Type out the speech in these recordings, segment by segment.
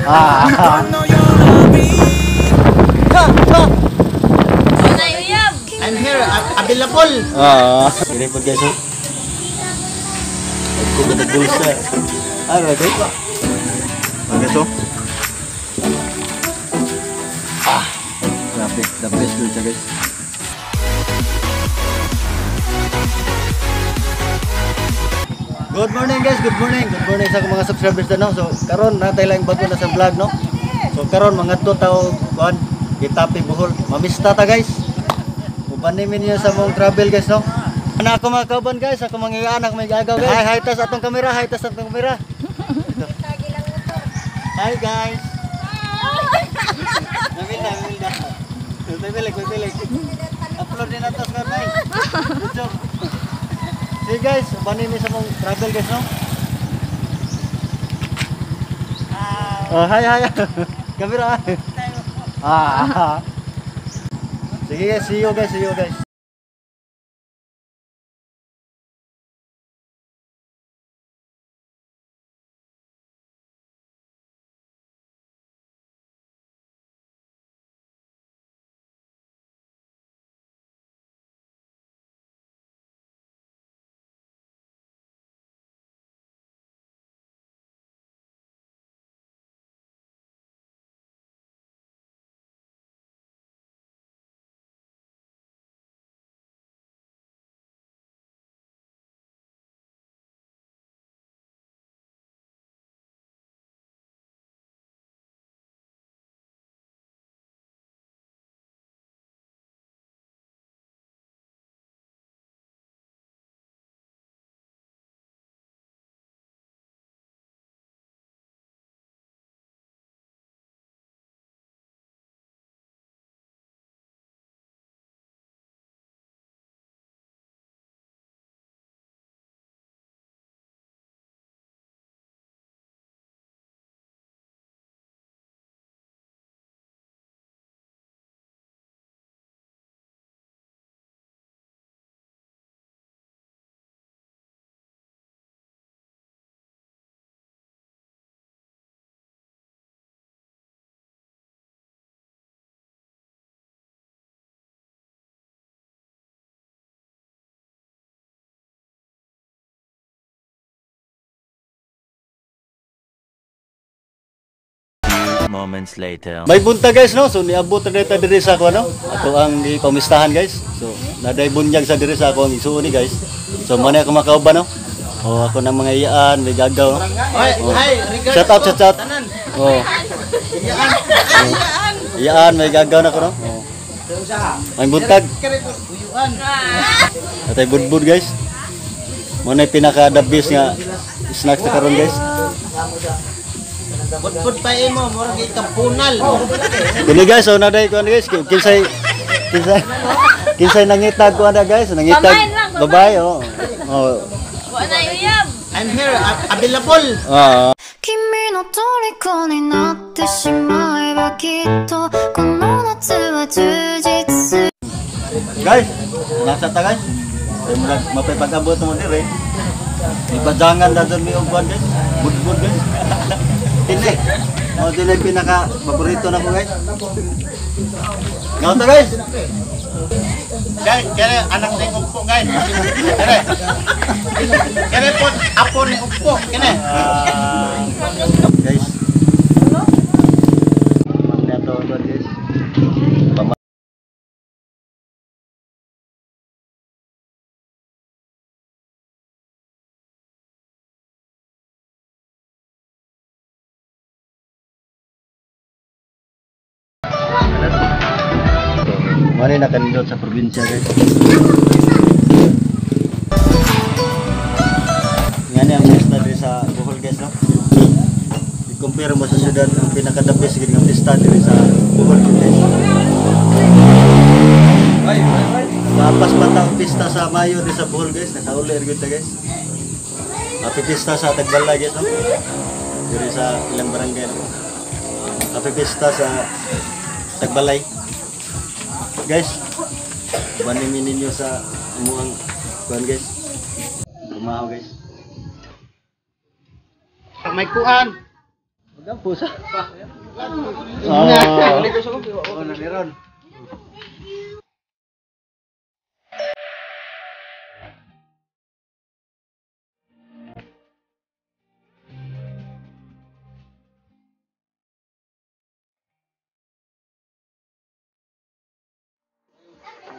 Ah. I'm here, available. Ini po guys. Aku ada bulsa. Ada guys. Guys oh. Grabe, the best dun siya guys. Good morning guys, good morning. Good morning sa mga subscribers na no. So karon natay lang bago na sa vlog no. So karon mga tao kuan Itapi Bohol. Mamista ta guys. Ubanimin niyo sa mong travel guys no. Ana ako mga kauban guys, ako mga anak may gagaw guys. Hi, tas atong kamera, hi tas atong kamera. Hi guys. Namilda. Pilik. Upload din atas nga bay. See guys, ubanimin sa mong travel guys no. Oh, hi. Kamera. Sige guys, see you guys. Moments later. May bunta guys no, so niabot na diri sa ako no. Ato ang ipamistahan guys. So naday bunyag sa diri sa ako ang isuon ni guys. So man ako makauban no. Oh ako nang mga iyaan, may gagaw. Hi, Shout out. Oh. Iyaan, may gagaw na ko no. Oh. May buntag. Atay budbud guys. Mo na pinaka the best nga snacks na karon guys. Budbud pa imo, murag ikapunal. Kini guys, so naday ko guys, kinsay nangitag ko ana guys, nangitag babae oh. Oh. I'm here, available. Kimi no toriko ni natte shimaeba kitto kono natsu wa jujitsu. Guys, nasa ta guys. Ay mapay pag-abot mo dire. Ibadangan da don mi og guys. Budbud guys. Hindi. Oh, dili pinaka paborito na ko guys. Ngaw ta guys. Guys, kaya anak ni Upo guys. Kaya po apo ni Upo, kene. Guys. Nato don guys. Mari na kanindot sa probinsya guys. Ngani ang pista diri sa Bohol guys no. I-compare mo sa syudad ang pinaka-dapis gid nga pista diri sa Bohol guys. Kapas pa ta ang pista sa Mayo diri sa Bohol guys, nakauli gyud ta guys. Happy pista sa Tagbalay guys no. Diri sa ilang barangay no. Happy pista sa Tagbalay. Guys, banimin ninyo sa umuang kuan guys. Kumahaw guys. May kuan. Ang pusa. Oh. Oh, naniron.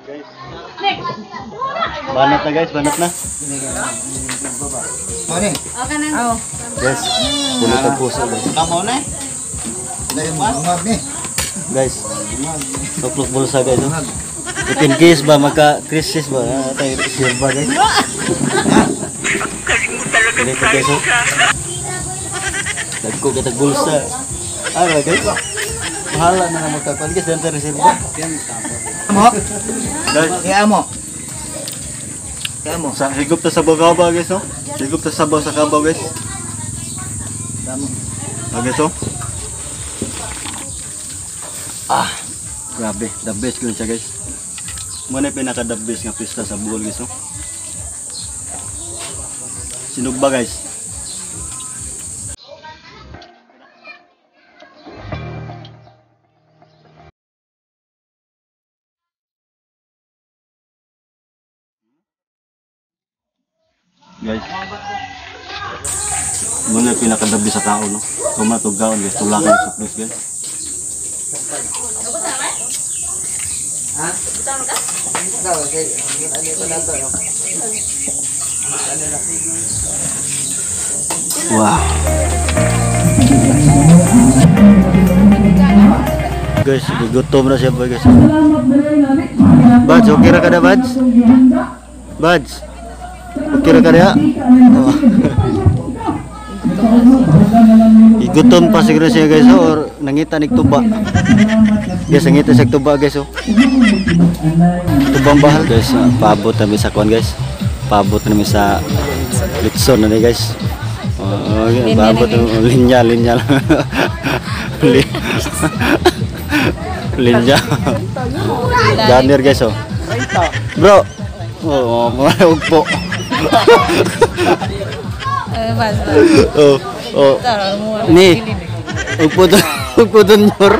Guys. Banat na guys, banat na. Okay na. Oh. Guys, puno ng puso guys. Kamu na. Guys, tuklok bulsa guys. Oh. If in case ba magka-crisis ba, tayo share ba guys? Ganito guys oh. Nagko katag bulsa. Ano guys? Mahala na naman magkakuan guys, dito reserve ba? Guys, Kaya mo. Kaya mo. sa higop ta sa Bagawa guys oh. Higop ta sa sa Kabaw guys. Guys oh. Grabe, the best ko siya guys. Muna pinaka the best nga pista sa Bohol guys oh. Sinugba guys. Guys. Muna pinaka the best sa tao no. Kumatugaw guys, tulakan sa place guys. Wow. Guys, gutom na siya guys. Bads, okay ra ka na Bads? Bads. Okay ra ka na? Oh. Igutom pa siguro siya guys oh, or nangita nig tuba. Guys, nangita sa tuba guys oh. Tubang bahal guys, paabot kami sa kuan guys. Paabot kami sa Litson na guys. Oh, paabot linya. Linya. Ganir guys oh. Bro. Oh, mga ugpo. Oh. Ni. Ugpo dun nyor.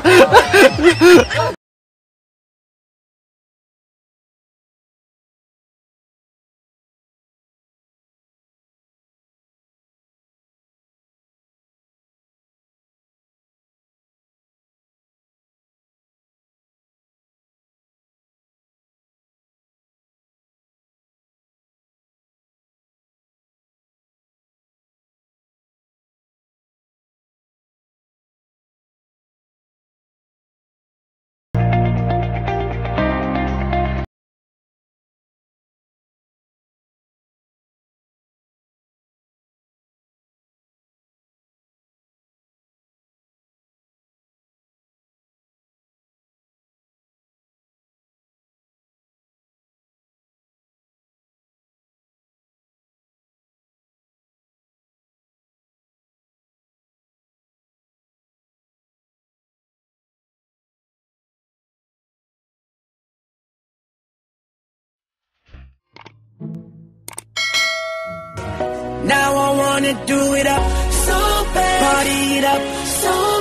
Now I wanna do it up so bad, party it up so